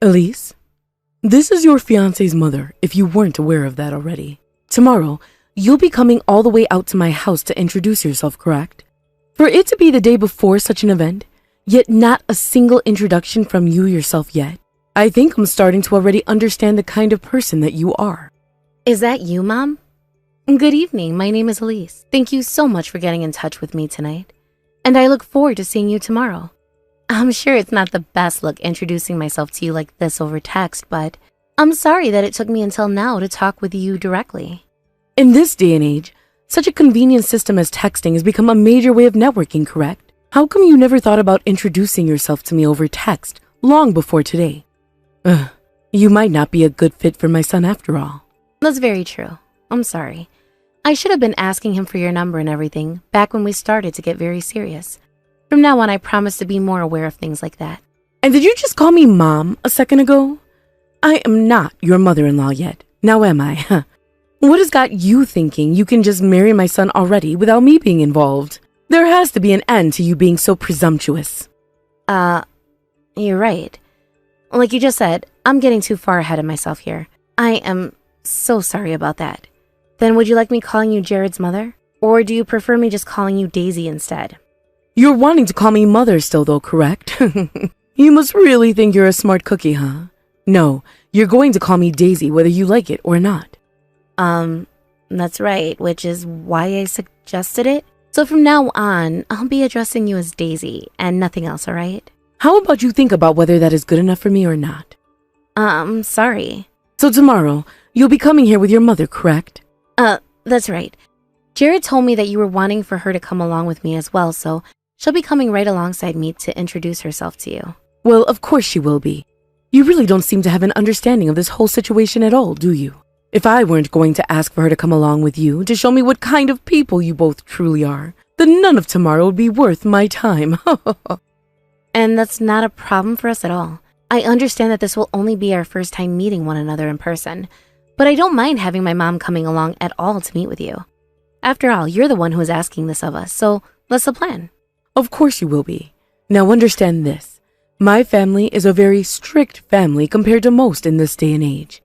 Elise, this is your fiance's mother, if you weren't aware of that already. Tomorrow, you'll be coming all the way out to my house to introduce yourself, correct? For it to be the day before such an event, yet not a single introduction from you yourself yet, I think I'm starting to already understand the kind of person that you are. Is that you, Mom? Good evening, my name is Elise. Thank you so much for getting in touch with me tonight. And I look forward to seeing you tomorrow. I'm sure it's not the best look introducing myself to you like this over text, but I'm sorry that it took me until now to talk with you directly. In this day and age, such a convenient system as texting has become a major way of networking, correct? How come you never thought about introducing yourself to me over text long before today? You might not be a good fit for my son after all. That's very true. I'm sorry. I should have been asking him for your number and everything back when we started to get very serious. From now on, I promise to be more aware of things like that. And did you just call me Mom a second ago? I am not your mother-in-law yet. Now am I? What has got you thinking you can just marry my son already without me being involved? There has to be an end to you being so presumptuous. You're right. Like you just said, I'm getting too far ahead of myself here. I am so sorry about that. Then would you like me calling you Jared's mother? Or do you prefer me just calling you Daisy instead? You're wanting to call me mother still though, correct? You must really think you're a smart cookie, huh? No, you're going to call me Daisy whether you like it or not. That's right, which is why I suggested it. So from now on, I'll be addressing you as Daisy and nothing else, alright? How about you think about whether that is good enough for me or not? Sorry. So tomorrow, you'll be coming here with your mother, correct? That's right. Jared told me that you were wanting for her to come along with me as well, so she'll be coming right alongside me to introduce herself to you. Well, of course she will be. You really don't seem to have an understanding of this whole situation at all, do you? If I weren't going to ask for her to come along with you to show me what kind of people you both truly are, then none of tomorrow would be worth my time. And that's not a problem for us at all. I understand that this will only be our first time meeting one another in person, but I don't mind having my mom coming along at all to meet with you. After all, you're the one who is asking this of us, so let's plan. Of course you will be. Now understand this. My family is a very strict family compared to most in this day and age.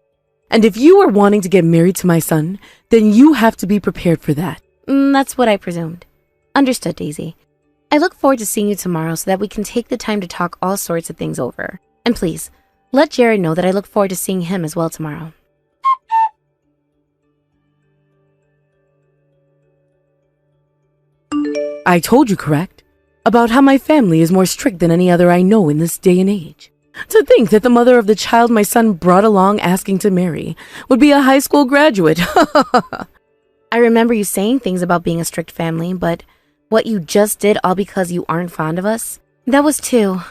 And if you are wanting to get married to my son, then you have to be prepared for that. That's what I presumed. Understood, Daisy. I look forward to seeing you tomorrow so that we can take the time to talk all sorts of things over. And please, let Jared know that I look forward to seeing him as well tomorrow. I told you, correct? About how my family is more strict than any other I know in this day and age. To think that the mother of the child my son brought along asking to marry would be a high school graduate. I remember you saying things about being a strict family, but what you just did all because you aren't fond of us? That was too...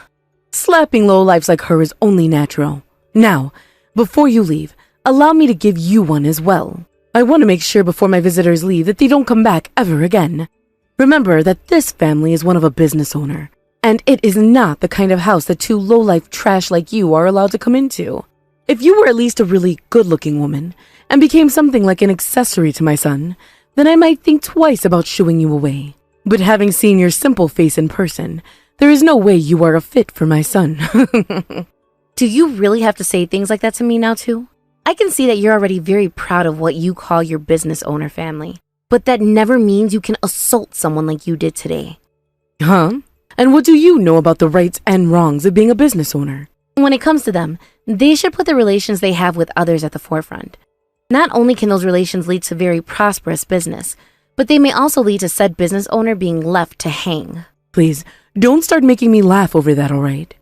Slapping lowlifes like her is only natural. Now, before you leave, allow me to give you one as well. I want to make sure before my visitors leave that they don't come back ever again. Remember that this family is one of a business owner, and it is not the kind of house that two lowlife trash like you are allowed to come into. If you were at least a really good-looking woman and became something like an accessory to my son, then I might think twice about shooing you away. But having seen your simple face in person, there is no way you are a fit for my son. Do you really have to say things like that to me now too? I can see that you're already very proud of what you call your business owner family, but that never means you can assault someone like you did today. Huh? And what do you know about the rights and wrongs of being a business owner? When it comes to them, they should put the relations they have with others at the forefront. Not only can those relations lead to very prosperous business, but they may also lead to said business owner being left to hang. Please, don't start making me laugh over that, all right?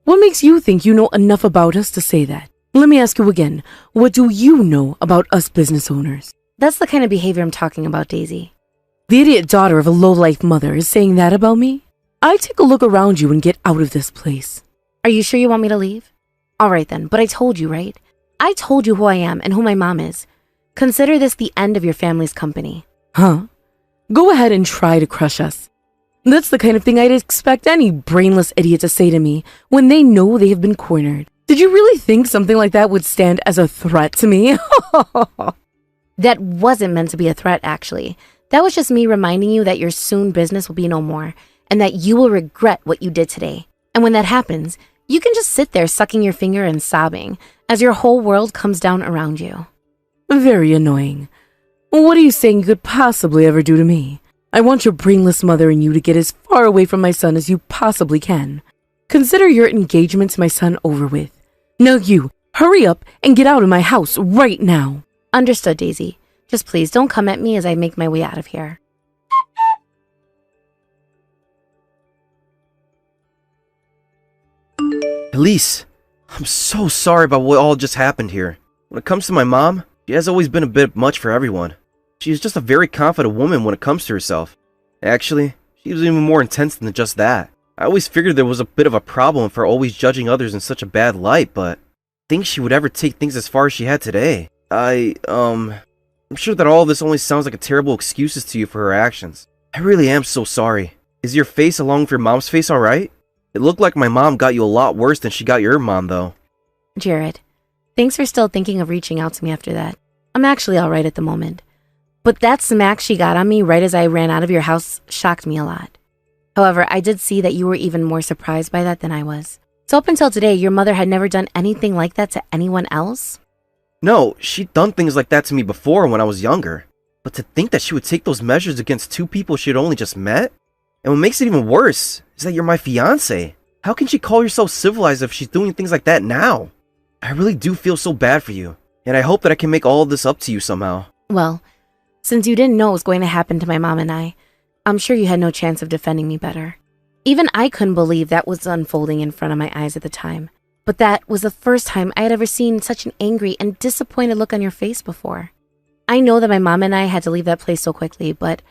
What makes you think you know enough about us to say that? Let me ask you again, what do you know about us business owners? That's the kind of behavior I'm talking about, Daisy. The idiot daughter of a low-life mother is saying that about me? I take a look around you and get out of this place. Are you sure you want me to leave? All right then, but I told you, right? I told you who I am and who my mom is. Consider this the end of your family's company. Huh? Go ahead and try to crush us. That's the kind of thing I'd expect any brainless idiot to say to me when they know they have been cornered. Did you really think something like that would stand as a threat to me? That wasn't meant to be a threat, actually. That was just me reminding you that your soon business will be no more, and that you will regret what you did today. And when that happens, You can just sit there sucking your finger and sobbing as your whole world comes down around you. Very annoying. What are you saying you could possibly ever do to me? I want your brainless mother and you to get as far away from my son as you possibly can. Consider your engagement to my son over with. Now you, hurry up and get out of my house right now. Understood, Daisy. Just please don't come at me as I make my way out of here. Elise, I'm so sorry about what all just happened here. When it comes to my mom, she has always been a bit much for everyone. She is just a very confident woman when it comes to herself. Actually, she was even more intense than just that. I always figured there was a bit of a problem for always judging others in such a bad light, but I think she would ever take things as far as she had today. I'm sure that all of this only sounds like a terrible excuses to you for her actions. I really am so sorry. Is your face along with your mom's face alright? It looked like my mom got you a lot worse than she got your mom, though. Jared, thanks for still thinking of reaching out to me after that. I'm actually alright at the moment. But that smack she got on me right as I ran out of your house shocked me a lot. However, I did see that you were even more surprised by that than I was. So up until today, your mother had never done anything like that to anyone else? No, she'd done things like that to me before when I was younger. But to think that she would take those measures against two people she had only just met? And what makes it even worse is that you're my fiance. How can she call yourself civilized if she's doing things like that now? I really do feel so bad for you, and I hope that I can make all of this up to you somehow. Well, since you didn't know what was going to happen to my mom and I'm sure you had no chance of defending me better. Even I couldn't believe that was unfolding in front of my eyes at the time. But that was the first time I had ever seen such an angry and disappointed look on your face before. I know that my mom and I had to leave that place so quickly, but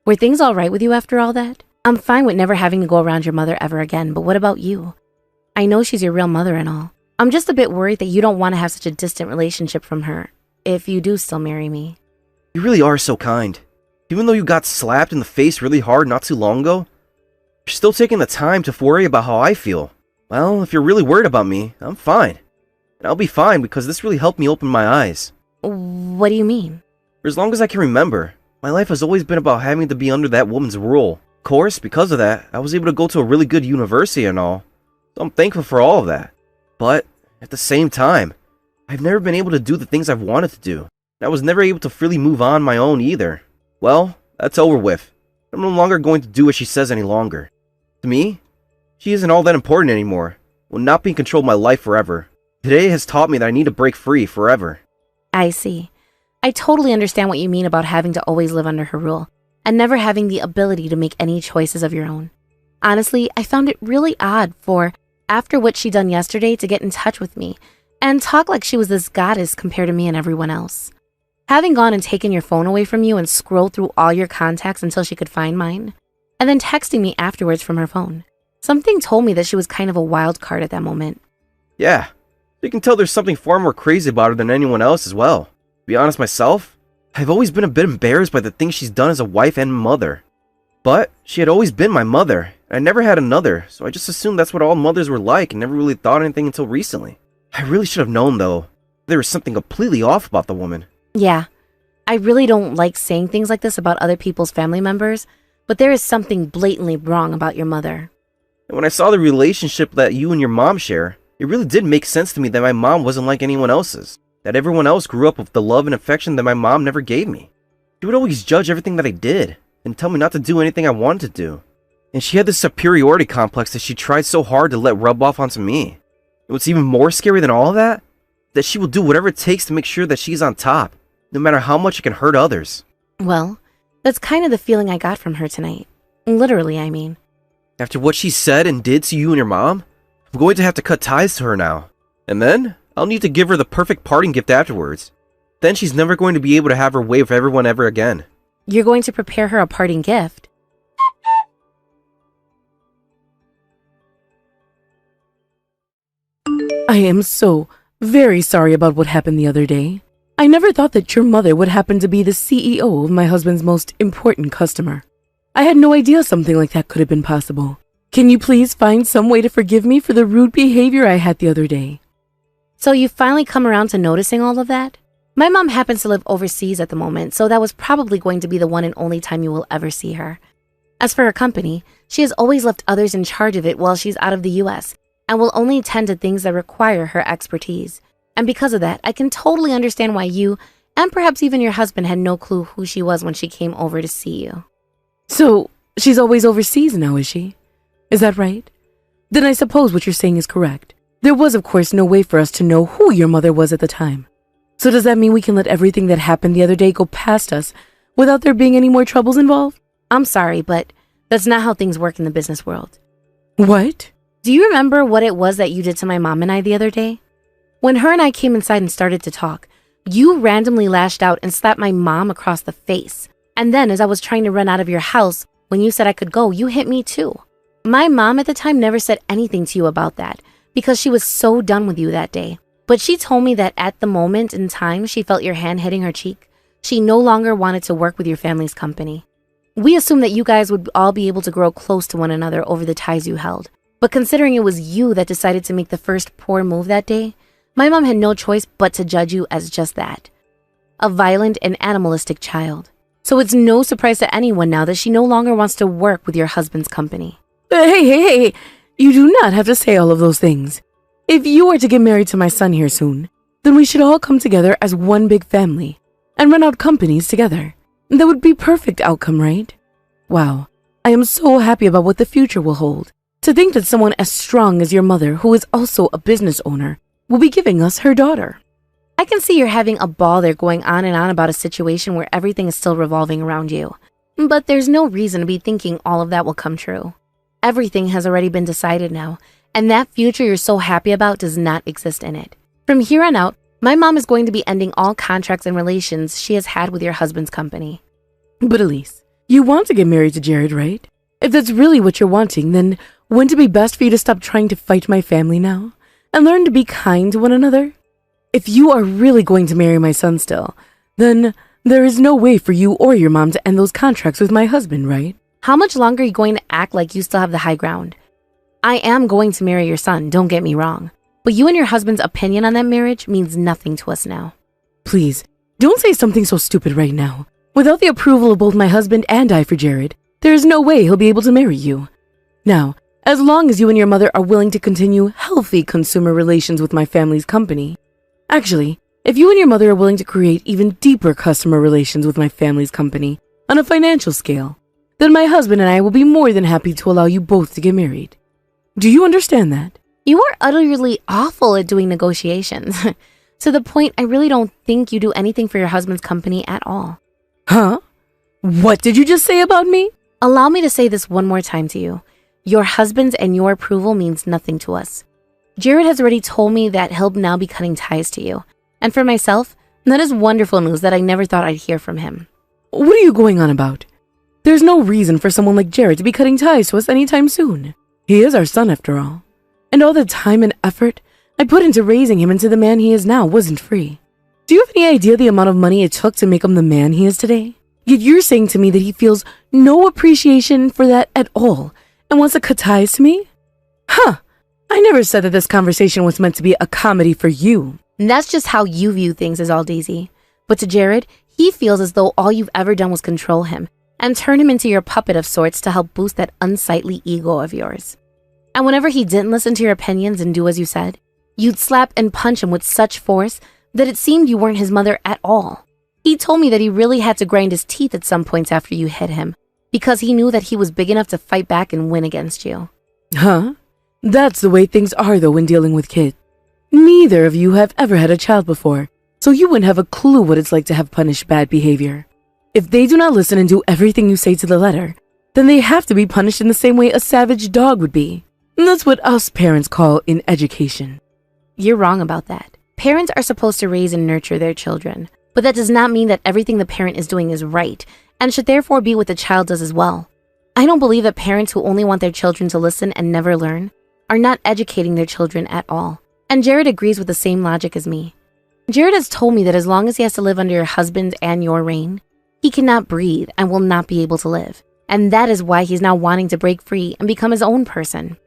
were things all right with you after all that? I'm fine with never having to go around your mother ever again, but what about you? I know she's your real mother and all. I'm just a bit worried that you don't want to have such a distant relationship from her, if you do still marry me. You really are so kind. Even though you got slapped in the face really hard not too long ago, you're still taking the time to worry about how I feel. Well, if you're really worried about me, I'm fine. And I'll be fine because this really helped me open my eyes. What do you mean? For as long as I can remember, my life has always been about having to be under that woman's rule. Of course, because of that, I was able to go to a really good university and all, so I'm thankful for all of that. But, at the same time, I've never been able to do the things I've wanted to do. I was never able to freely move on my own either. Well, that's over with. I'm no longer going to do what she says any longer. To me, she isn't all that important anymore. Will not be in control of my life forever. Today has taught me that I need to break free forever. I see. I totally understand what you mean about having to always live under her rule, and never having the ability to make any choices of your own. Honestly, I found it really odd for, after what she done yesterday, to get in touch with me, and talk like she was this goddess compared to me and everyone else. Having gone and taken your phone away from you and scrolled through all your contacts until she could find mine, and then texting me afterwards from her phone. Something told me that she was kind of a wild card at that moment. Yeah, you can tell there's something far more crazy about her than anyone else as well. To be honest myself, I've always been a bit embarrassed by the things she's done as a wife and mother. But she had always been my mother, and I never had another, so I just assumed that's what all mothers were like and never really thought anything until recently. I really should have known though. There was something completely off about the woman. Yeah, I really don't like saying things like this about other people's family members, but there is something blatantly wrong about your mother. And when I saw the relationship that you and your mom share, it really did make sense to me that my mom wasn't like anyone else's. That everyone else grew up with the love and affection that my mom never gave me. She would always judge everything that I did, and tell me not to do anything I wanted to do. And she had this superiority complex that she tried so hard to let rub off onto me. And what's even more scary than all of that? That she will do whatever it takes to make sure that she's on top, no matter how much it can hurt others. Well, that's kind of the feeling I got from her tonight. Literally, I mean. After what she said and did to you and your mom, I'm going to have to cut ties to her now. And then, I'll need to give her the perfect parting gift afterwards. Then she's never going to be able to have her way with everyone ever again. You're going to prepare her a parting gift? I am so very sorry about what happened the other day. I never thought that your mother would happen to be the CEO of my husband's most important customer. I had no idea something like that could have been possible. Can you please find some way to forgive me for the rude behavior I had the other day? So you've finally come around to noticing all of that? My mom happens to live overseas at the moment, so that was probably going to be the one and only time you will ever see her. As for her company, she has always left others in charge of it while she's out of the US, and will only tend to things that require her expertise. And because of that, I can totally understand why you, and perhaps even your husband, had no clue who she was when she came over to see you. So, she's always overseas now, is she? Is that right? Then I suppose what you're saying is correct. There was, of course, no way for us to know who your mother was at the time. So does that mean we can let everything that happened the other day go past us without there being any more troubles involved? I'm sorry, but that's not how things work in the business world. What? Do you remember what it was that you did to my mom and I the other day? When her and I came inside and started to talk, you randomly lashed out and slapped my mom across the face. And then as I was trying to run out of your house, when you said I could go, you hit me too. My mom at the time never said anything to you about that because she was so done with you that day. But she told me that at the moment in time she felt your hand hitting her cheek, she no longer wanted to work with your family's company. We assumed that you guys would all be able to grow close to one another over the ties you held. But considering it was you that decided to make the first poor move that day, my mom had no choice but to judge you as just that, a violent and animalistic child. So it's no surprise to anyone now that she no longer wants to work with your husband's company. Hey, you do not have to say all of those things. If you are to get married to my son here soon, then we should all come together as one big family and run out companies together. That would be perfect outcome, right? Wow, I am so happy about what the future will hold. To think that someone as strong as your mother, who is also a business owner, will be giving us her daughter. I can see you're having a ball there going on and on about a situation where everything is still revolving around you. But there's no reason to be thinking all of that will come true. Everything has already been decided now, and that future you're so happy about does not exist in it. From here on out, my mom is going to be ending all contracts and relations she has had with your husband's company. But Elise, you want to get married to Jared, right? If that's really what you're wanting, then wouldn't it be best for you to stop trying to fight my family now and learn to be kind to one another? If you are really going to marry my son still, then there is no way for you or your mom to end those contracts with my husband, right? How much longer are you going to act like you still have the high ground? I am going to marry your son, don't get me wrong. But you and your husband's opinion on that marriage means nothing to us now. Please, don't say something so stupid right now. Without the approval of both my husband and I for Jared, there is no way he'll be able to marry you. Now, as long as you and your mother are willing to continue healthy consumer relations with my family's company. Actually, if you and your mother are willing to create even deeper customer relations with my family's company on a financial scale, then my husband and I will be more than happy to allow you both to get married. Do you understand that? You are utterly awful at doing negotiations. To the point, I really don't think you do anything for your husband's company at all. Huh? What did you just say about me? Allow me to say this one more time to you. Your husband's and your approval means nothing to us. Jared has already told me that he'll now be cutting ties to you. And for myself, that is wonderful news that I never thought I'd hear from him. What are you going on about? There's no reason for someone like Jared to be cutting ties to us anytime soon. He is our son after all. And all the time and effort I put into raising him into the man he is now wasn't free. Do you have any idea the amount of money it took to make him the man he is today? Yet you're saying to me that he feels no appreciation for that at all and wants to cut ties to me? Huh. I never said that this conversation was meant to be a comedy for you. And that's just how you view things, is all, Daisy. But to Jared, he feels as though all you've ever done was control him and turn him into your puppet of sorts to help boost that unsightly ego of yours. And whenever he didn't listen to your opinions and do as you said, you'd slap and punch him with such force that it seemed you weren't his mother at all. He told me that he really had to grind his teeth at some points after you hit him because he knew that he was big enough to fight back and win against you. Huh? That's the way things are, though, when dealing with kids. Neither of you have ever had a child before, so you wouldn't have a clue what it's like to have punished bad behavior. If they do not listen and do everything you say to the letter, then they have to be punished in the same way a savage dog would be. And that's what us parents call in education. You're wrong about that. Parents are supposed to raise and nurture their children, but that does not mean that everything the parent is doing is right, and should therefore be what the child does as well. I don't believe that parents who only want their children to listen and never learn are not educating their children at all. And Jared agrees with the same logic as me. Jared has told me that as long as he has to live under your husband and your reign, he cannot breathe and will not be able to live. And that is why he's now wanting to break free and become his own person.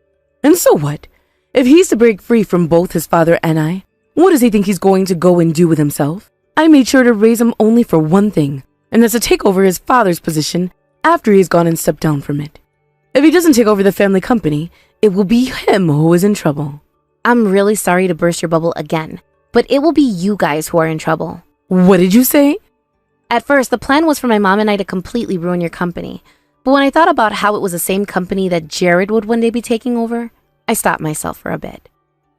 And so what? If he's to break free from both his father and I, what does he think he's going to go and do with himself? I made sure to raise him only for one thing, and that's to take over his father's position after he's gone and stepped down from it. If he doesn't take over the family company, It will be him who is in trouble. I'm really sorry to burst your bubble again, but it will be you guys who are in trouble. What did you say? At first, the plan was for my mom and I to completely ruin your company. But when I thought about how it was the same company that Jared would one day be taking over, I stopped myself for a bit.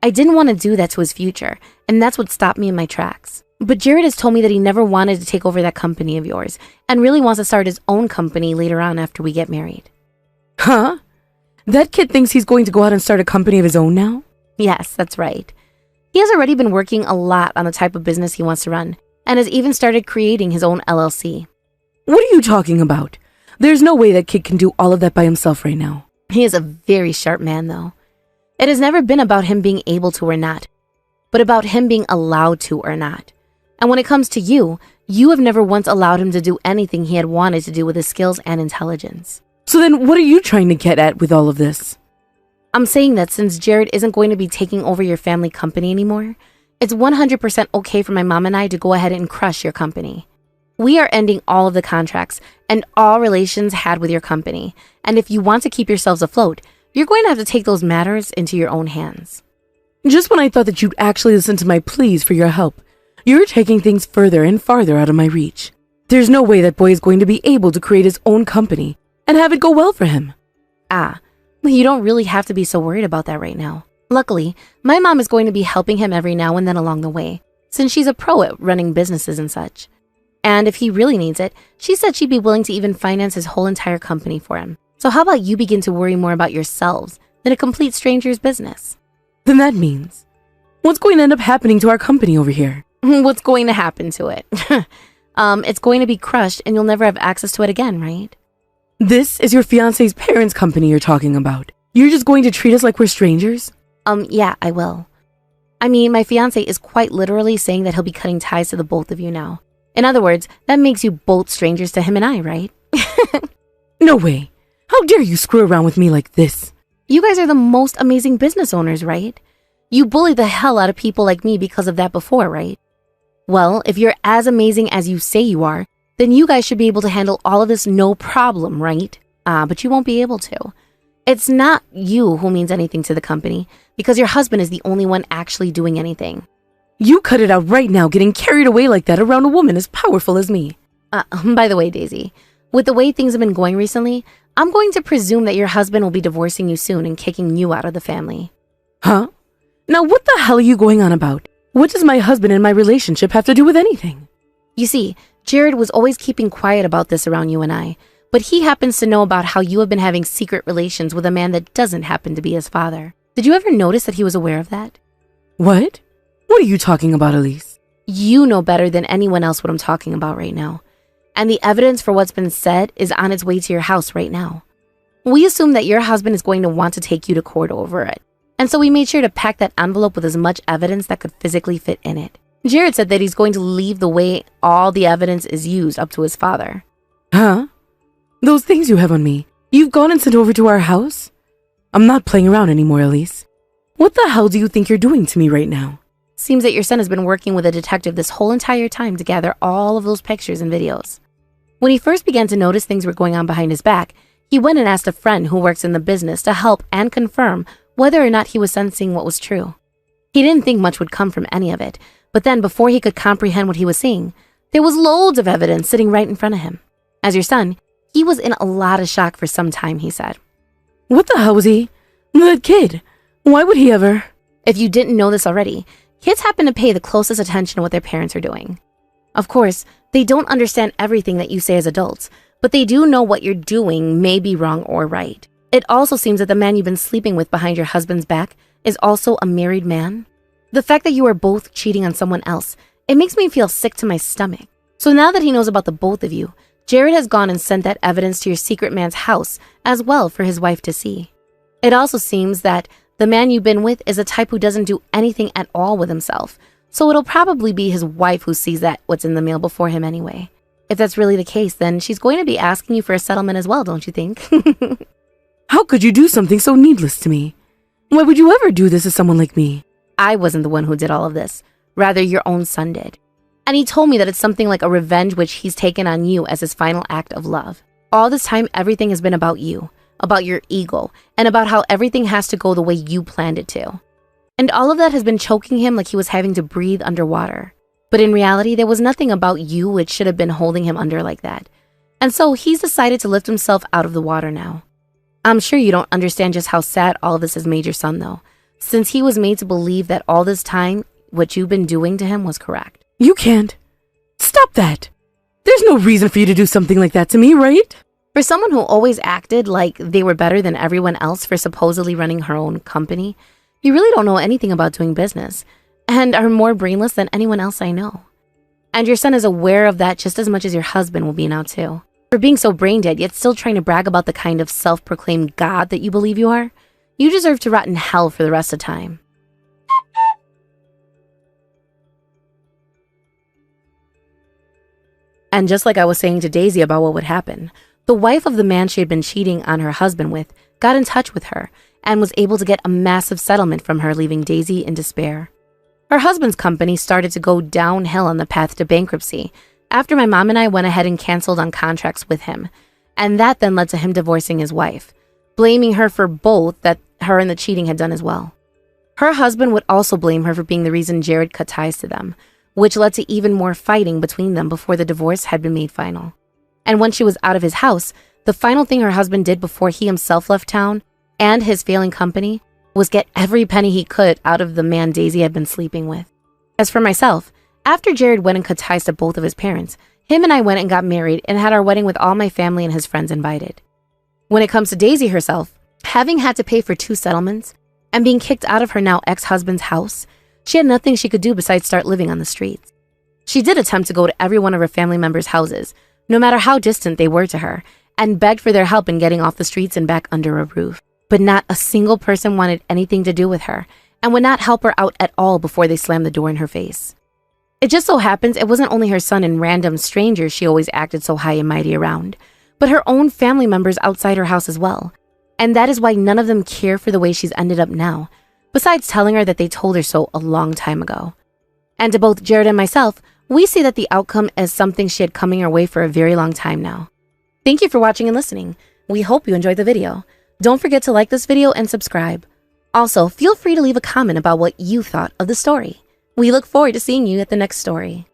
I didn't want to do that to his future, and that's what stopped me in my tracks. But Jared has told me that he never wanted to take over that company of yours, and really wants to start his own company later on after we get married. Huh? That kid thinks he's going to go out and start a company of his own now? Yes, that's right. He has already been working a lot on the type of business he wants to run, and has even started creating his own LLC. What are you talking about? There's no way that kid can do all of that by himself right now. He is a very sharp man, though. It has never been about him being able to or not, but about him being allowed to or not. And when it comes to you, you have never once allowed him to do anything he had wanted to do with his skills and intelligence. So then what are you trying to get at with all of this? I'm saying that since Jared isn't going to be taking over your family company anymore, it's 100% okay for my mom and I to go ahead and crush your company. We are ending all of the contracts and all relations had with your company. And if you want to keep yourselves afloat, you're going to have to take those matters into your own hands. Just when I thought that you'd actually listen to my pleas for your help, you're taking things further and farther out of my reach. There's no way that boy is going to be able to create his own company and have it go well for him. You don't really have to be so worried about that right now. Luckily, my mom is going to be helping him every now and then along the way, since she's a pro at running businesses and such. And if he really needs it, she said she'd be willing to even finance his whole entire company for him. So how about you begin to worry more about yourselves than a complete stranger's business? Then that means, what's going to end up happening to our company over here? What's going to happen to it? It's going to be crushed and you'll never have access to it again, right? This is your fiance's parents' company you're talking about. You're just going to treat us like we're strangers? Yeah, I will. I mean, my fiance is quite literally saying that he'll be cutting ties to the both of you now. In other words, that makes you both strangers to him and I, right? No way. How dare you screw around with me like this? You guys are the most amazing business owners, right? You bullied the hell out of people like me because of that before, right? Well, if you're as amazing as you say you are, then you guys should be able to handle all of this no problem, right? But you won't be able to. It's not you who means anything to the company, because your husband is the only one actually doing anything. You cut it out right now, getting carried away like that around a woman as powerful as me. By the way, Daisy, with the way things have been going recently, I'm going to presume that your husband will be divorcing you soon and kicking you out of the family. Huh? Now what the hell are you going on about? What does my husband and my relationship have to do with anything? You see, Jared was always keeping quiet about this around you and I, but he happens to know about how you have been having secret relations with a man that doesn't happen to be his father. Did you ever notice that he was aware of that? What? What are you talking about, Elise? You know better than anyone else what I'm talking about right now. And the evidence for what's been said is on its way to your house right now. We assume that your husband is going to want to take you to court over it. And so we made sure to pack that envelope with as much evidence that could physically fit in it. Jared said that he's going to leave the way all the evidence is used up to his father. Huh? Those things you have on me, you've gone and sent over to our house? I'm not playing around anymore, Elise. What the hell do you think you're doing to me right now? Seems that your son has been working with a detective this whole entire time to gather all of those pictures and videos. When he first began to notice things were going on behind his back, he went and asked a friend who works in the business to help and confirm whether or not he was sensing what was true. He didn't think much would come from any of it, but then before he could comprehend what he was seeing, there was loads of evidence sitting right in front of him. As your son, he was in a lot of shock for some time, he said. What the hell was he? That kid. Why would he ever? If you didn't know this already, kids happen to pay the closest attention to what their parents are doing. Of course, they don't understand everything that you say as adults, but they do know what you're doing may be wrong or right. It also seems that the man you've been sleeping with behind your husband's back is also a married man. The fact that you are both cheating on someone else, it makes me feel sick to my stomach. So now that he knows about the both of you, Jared has gone and sent that evidence to your secret man's house as well for his wife to see. It also seems that the man you've been with is a type who doesn't do anything at all with himself, so it'll probably be his wife who sees that what's in the mail before him anyway. If that's really the case, then she's going to be asking you for a settlement as well, don't you think? How could you do something so needless to me? Why would you ever do this to someone like me? I wasn't the one who did all of this. Rather, your own son did. And he told me that it's something like a revenge which he's taken on you as his final act of love. All this time, everything has been about you, about your ego, and about how everything has to go the way you planned it to. And all of that has been choking him like he was having to breathe underwater. But in reality, there was nothing about you which should have been holding him under like that. And so he's decided to lift himself out of the water now. I'm sure you don't understand just how sad all of this has made your son though, since he was made to believe that all this time, what you've been doing to him was correct. You can't. Stop that. There's no reason for you to do something like that to me, right? For someone who always acted like they were better than everyone else for supposedly running her own company, you really don't know anything about doing business and are more brainless than anyone else I know. And your son is aware of that just as much as your husband will be now too. For being so brain dead yet still trying to brag about the kind of self-proclaimed God that you believe you are, you deserve to rot in hell for the rest of time. And just like I was saying to Daisy about what would happen, the wife of the man she had been cheating on her husband with got in touch with her and was able to get a massive settlement from her, leaving Daisy in despair. Her husband's company started to go downhill on the path to bankruptcy after my mom and I went ahead and canceled on contracts with him, and that then led to him divorcing his wife, blaming her for both that her and the cheating had done as well. Her husband would also blame her for being the reason Jared cut ties to them, which led to even more fighting between them before the divorce had been made final. And once she was out of his house, the final thing her husband did before he himself left town and his failing company was get every penny he could out of the man Daisy had been sleeping with. As for myself, after Jared went and cut ties to both of his parents, him and I went and got married and had our wedding with all my family and his friends invited. When it comes to Daisy herself, having had to pay for 2 settlements and being kicked out of her now ex-husband's house, she had nothing she could do besides start living on the streets. She did attempt to go to every one of her family members' houses, no matter how distant they were to her, and begged for their help in getting off the streets and back under a roof. But not a single person wanted anything to do with her and would not help her out at all before they slammed the door in her face. It just so happens it wasn't only her son and random strangers she always acted so high and mighty around, but her own family members outside her house as well. And that is why none of them care for the way she's ended up now, besides telling her that they told her so a long time ago. And to both Jared and myself, we see that the outcome is something she had coming her way for a very long time now. Thank you for watching and listening. We hope you enjoyed the video. Don't forget to like this video and subscribe. Also, feel free to leave a comment about what you thought of the story. We look forward to seeing you at the next story.